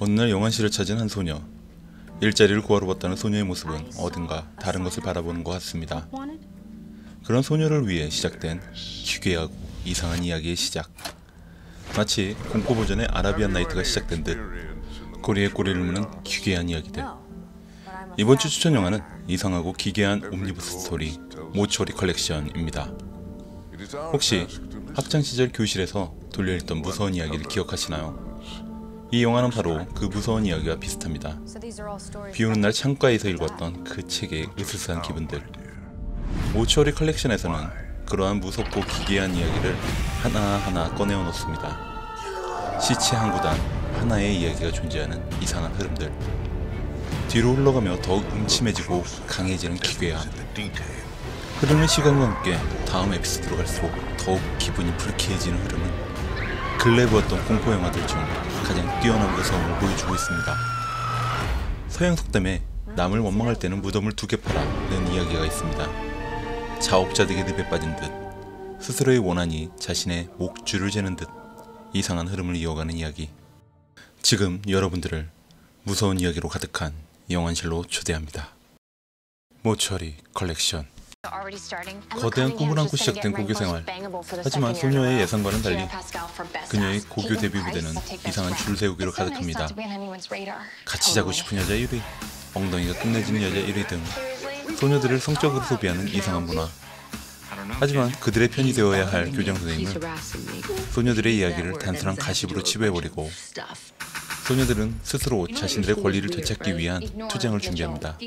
어느 날 영환씨를 찾은 한 소녀. 일자리를 구하러 왔다는 소녀의 모습은 어딘가 다른 것을 바라보는 것 같습니다. 그런 소녀를 위해 시작된 기괴하고 이상한 이야기의 시작. 마치 공포 버전의 아라비안 나이트가 시작된 듯 꼬리에 꼬리를 무는 기괴한 이야기들. 이번 주 추천 영화는 이상하고 기괴한 옴니버스 스토리 모추어리 컬렉션입니다. 혹시 학창시절 교실에서 돌려읽던 무서운 이야기를 기억하시나요? 이 영화는 바로 그 무서운 이야기와 비슷합니다. 비오는 날 창가에서 읽었던 그 책의 으스스한 기분들. 모추어리 컬렉션에서는 그러한 무섭고 기괴한 이야기를 하나하나 꺼내어 놓습니다. 시체 한 구단 하나의 이야기가 존재하는 이상한 흐름들. 뒤로 흘러가며 더욱 음침해지고 강해지는 기괴함. 흐르는 시간과 함께 다음 에피소드로 갈수록 더욱 기분이 불쾌해지는 흐름은 근래 보았던 공포영화들 중 가장 뛰어난 무서움을 보여주고 있습니다. 서양 속담에 남을 원망할 때는 무덤을 2개 파라는 이야기가 있습니다. 자업자득의 늪에 빠진 듯 스스로의 원한이 자신의 목줄을 재는 듯 이상한 흐름을 이어가는 이야기. 지금 여러분들을 무서운 이야기로 가득한 영환실로 초대합니다. 모추어리 컬렉션. 거대한 꿈을 안고 시작된 고교생활. 하지만 소녀의 예상과는 달리 그녀의 고교 데뷔 무대는 이상한 줄 세우기로 가득합니다. 같이 자고 싶은 여자 1위, 엉덩이가 끝내진 여자 1위 등 소녀들을 성적으로 소비하는 이상한 문화. 하지만 그들의 편이 되어야 할 교장선생님은 소녀들의 이야기를 단순한 가십으로 치부해버리고 소녀들은 스스로 자신들의 권리를 되찾기 위한 투쟁을 준비합니다.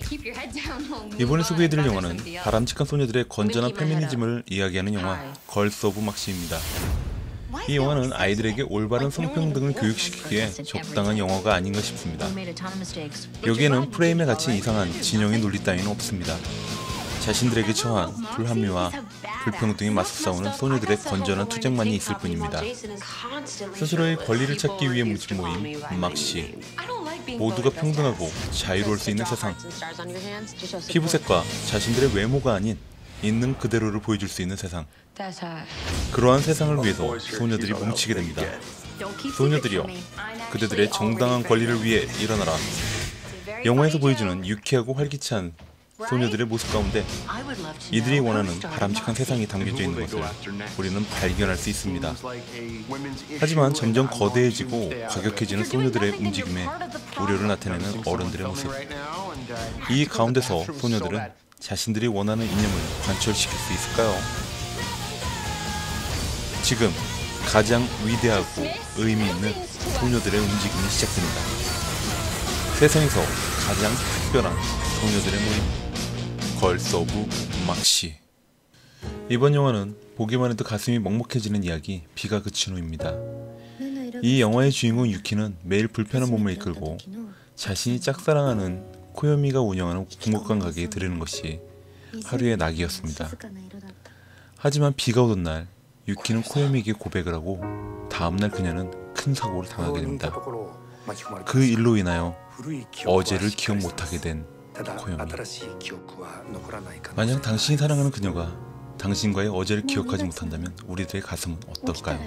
이번에 소개해드릴 영화는 바람직한 소녀들의 건전한 페미니즘을 이야기하는 영화 걸스 오브 막시입니다. 이 영화는 아이들에게 올바른 성평등을 교육시키기에 적당한 영화가 아닌가 싶습니다. 여기에는 프레임에 갇힌 이상한 진영의 논리 따위는 없습니다. 자신들에게 처한 불합리와 불평등에 맞서 싸우는 소녀들의 건전한 투쟁만이 있을 뿐입니다. 스스로의 권리를 찾기 위해 뭉친 모임 막시. 모두가 평등하고 자유로울 수 있는 세상. 피부색과 자신들의 외모가 아닌 있는 그대로를 보여줄 수 있는 세상. 그러한 세상을 위해서 소녀들이 뭉치게 됩니다. 소녀들이여, 그대들의 정당한 권리를 위해 일어나라. 영화에서 보여주는 유쾌하고 활기찬 소녀들의 모습 가운데 이들이 원하는 바람직한 세상이 담겨져 있는 것을 우리는 발견할 수 있습니다. 하지만 점점 거대해지고 과격해지는 소녀들의 움직임에 우려를 나타내는 어른들의 모습. 이 가운데서 소녀들은 자신들이 원하는 이념을 관철시킬 수 있을까요? 지금 가장 위대하고 의미 있는 소녀들의 움직임이 시작됩니다. 세상에서 가장 특별한 소녀들의 모임, 걸스 오브 막시. 이번 영화는 보기만 해도 가슴이 먹먹해지는 이야기 비가 그친 후입니다. 이 영화의 주인공 유키는 매일 불편한 몸을 이끌고 자신이 짝사랑하는 코요미가 운영하는 국물관 가게에 들르는 것이 하루의 낙이었습니다. 하지만 비가 오던 날 유키는 코요미에게 고백을 하고 다음날 그녀는 큰 사고를 당하게 됩니다. 그 일로 인하여 어제를 기억 못하게 된 코요미. 만약 당신이 사랑하는 그녀가 당신과의 어제를 기억하지 못한다면 우리들의 가슴은 어떨까요?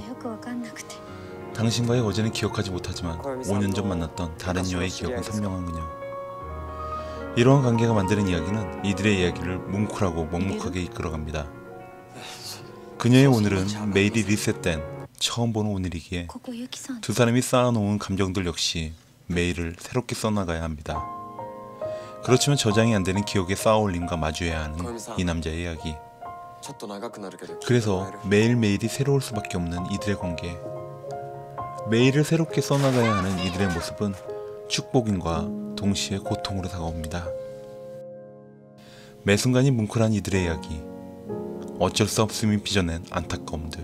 당신과의 어제는 기억하지 못하지만 5년 전 만났던 다른 여의 기억은 선명한 그녀. 이러한 관계가 만드는 이야기는 이들의 이야기를 뭉클하고 먹먹하게 이끌어갑니다. 그녀의 오늘은 매일이 리셋된 처음 보는 오늘이기에 두 사람이 쌓아놓은 감정들 역시 매일을 새롭게 써나가야 합니다. 그렇지만 저장이 안되는 기억의 쌓아올림과 마주해야 하는 이 남자의 이야기. 그래서 매일매일이 새로울 수밖에 없는 이들의 관계. 매일을 새롭게 써나가야 하는 이들의 모습은 축복인과 동시에 고통으로 다가옵니다. 매 순간이 뭉클한 이들의 이야기. 어쩔 수 없음이 빚어낸 안타까움들.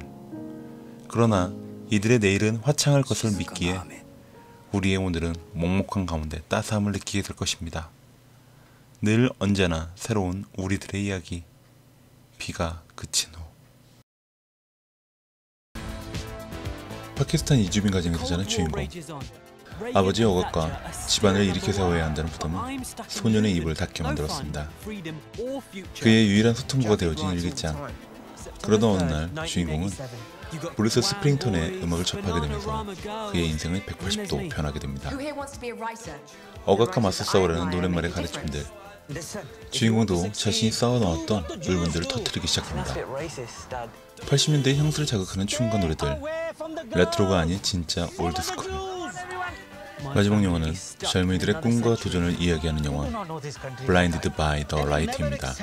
그러나 이들의 내일은 화창할 것을 믿기에 우리의 오늘은 먹먹한 가운데 따스함을 느끼게 될 것입니다. 늘 언제나 새로운 우리들의 이야기. 비가 그친 후. 파키스탄 이주민 가정에서 자란 주인공. 아버지의 억압과 집안을 일으켜 세워야 한다는 부담은 소년의 입을 닫게 만들었습니다. 그의 유일한 소통구가 되어진 일기장. 그러던 어느 날 주인공은 브루스 스프링턴의 음악을 접하게 되면서 그의 인생은 180도 변하게 됩니다. 억압과 맞서 싸우라는 노랫말의 가르침들, 주인공도 자신이 쌓아놓았던 울분들을 터뜨리기 시작합니다. 80년대의 향수를 자극하는 춤과 노래들, 레트로가 아닌 진짜 올드스쿨. 마지막 영화는 젊은이들의 꿈과 도전을 이야기하는 영화 Blinded by the Light입니다.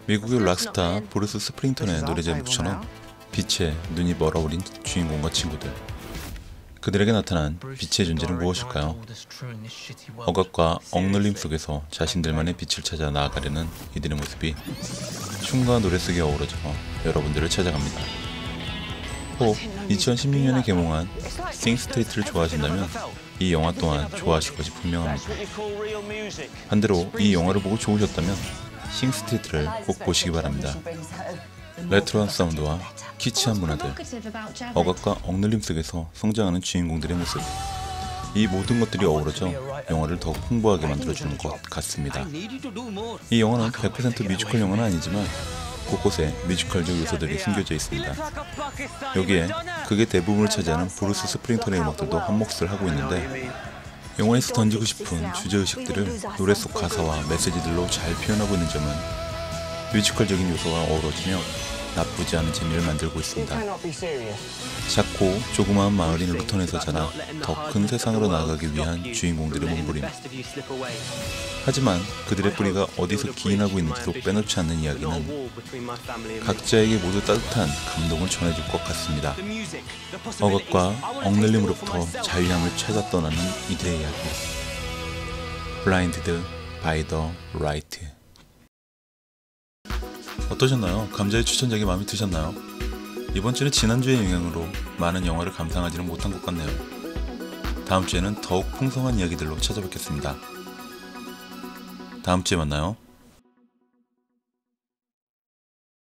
미국의 락스타 브루스 스프링턴의 노래 제목처럼 빛에 눈이 멀어버린 주인공과 친구들, 그들에게 나타난 빛의 존재는 무엇일까요? 억압과 억눌림 속에서 자신들만의 빛을 찾아 나아가려는 이들의 모습이 춤과 노래 속에 어우러져 여러분들을 찾아갑니다. 혹 2016년에 개봉한 싱스트리트를 좋아하신다면 이 영화 또한 좋아하실 것이 분명합니다. 반대로 이 영화를 보고 좋으셨다면 싱스트리트를 꼭 보시기 바랍니다. 레트로한 사운드와 키치한 문화들, 억압과 억눌림 속에서 성장하는 주인공들의 모습, 이 모든 것들이 어우러져 영화를 더욱 풍부하게 만들어주는 것 같습니다. 이 영화는 100% 뮤지컬 영화는 아니지만 곳곳에 뮤지컬적 요소들이 숨겨져 있습니다. 여기에 극의 대부분을 차지하는 브루스 스프링턴의 음악들도 한몫을 하고 있는데, 영화에서 던지고 싶은 주제의식들을 노래 속 가사와 메시지들로 잘 표현하고 있는 점은 뮤지컬적인 요소가 어우러지며 나쁘지 않은 재미를 만들고 있습니다. 작고 조그마한 마을인 루턴에서 자라 더 큰 세상으로 나아가기 위한 주인공들의 몸부림. 하지만 그들의 뿌리가 어디서 기인하고 있는지도 빼놓지 않는 이야기는 각자에게 모두 따뜻한 감동을 전해줄 것 같습니다. 억압과 억눌림으로부터 자유함을 찾아 떠나는 이들의 이야기. Blinded by the Light. 어떠셨나요? 감자의 추천작이 마음에 드셨나요? 이번 주는 지난주의 영향으로 많은 영화를 감상하지는 못한 것 같네요. 다음 주에는 더욱 풍성한 이야기들로 찾아뵙겠습니다. 다음 주에 만나요.